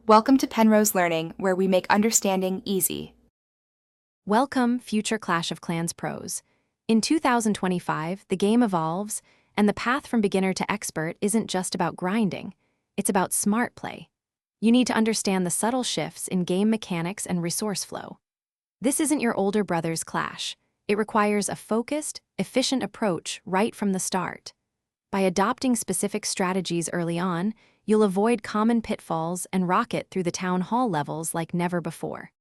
Welcome to Penrose Learning, where we make understanding easy. Welcome, future Clash of Clans pros. In 2025, the game evolves, and the path from beginner to expert isn't just about grinding, it's about smart play. You need to understand the subtle shifts in game mechanics and resource flow. This isn't your older brother's Clash. It requires a focused, efficient approach right from the start. By adopting specific strategies early on, you'll avoid common pitfalls and rocket through the Town Hall levels like never before.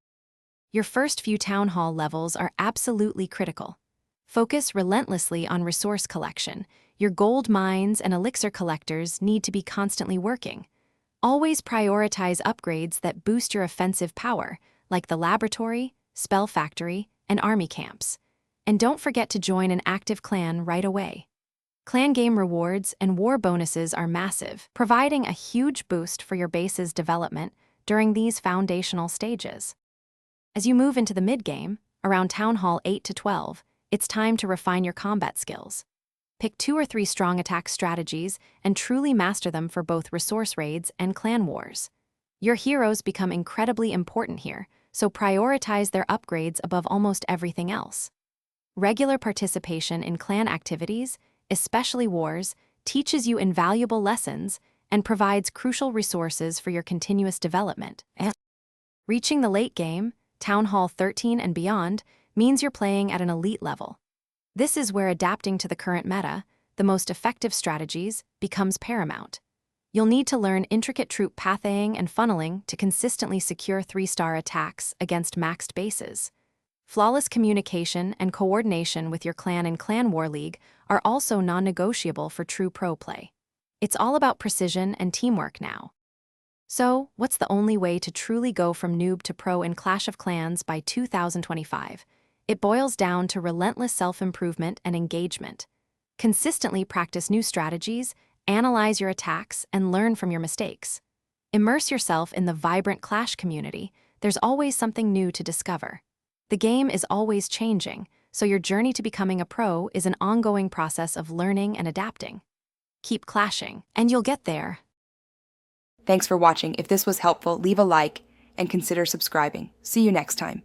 Your first few Town Hall levels are absolutely critical. Focus relentlessly on resource collection. Your gold mines and elixir collectors need to be constantly working. Always prioritize upgrades that boost your offensive power, like the laboratory, spell factory, and army camps. And don't forget to join an active clan right away. Clan game rewards and war bonuses are massive, providing a huge boost for your base's development during these foundational stages. As you move into the mid-game, around Town Hall 8 to 12, it's time to refine your combat skills. Pick 2 or 3 strong attack strategies and truly master them for both resource raids and clan wars. Your heroes become incredibly important here, so prioritize their upgrades above almost everything else. Regular participation in clan activities, especially wars, teaches you invaluable lessons and provides crucial resources for your continuous development. Reaching the late game, Town Hall 13 and beyond, means you're playing at an elite level. This is where adapting to the current meta, the most effective strategies, becomes paramount. You'll need to learn intricate troop pathing and funneling to consistently secure 3-star attacks against maxed bases. Flawless communication and coordination with your clan in Clan War League are also non-negotiable for true pro play. It's all about precision and teamwork now. So, what's the only way to truly go from noob to pro in Clash of Clans by 2025? It boils down to relentless self-improvement and engagement. Consistently practice new strategies, analyze your attacks, and learn from your mistakes. Immerse yourself in the vibrant Clash community. There's always something new to discover. The game is always changing, so your journey to becoming a pro is an ongoing process of learning and adapting. Keep clashing, and you'll get there. Thanks for watching. If this was helpful, leave a like and consider subscribing. See you next time.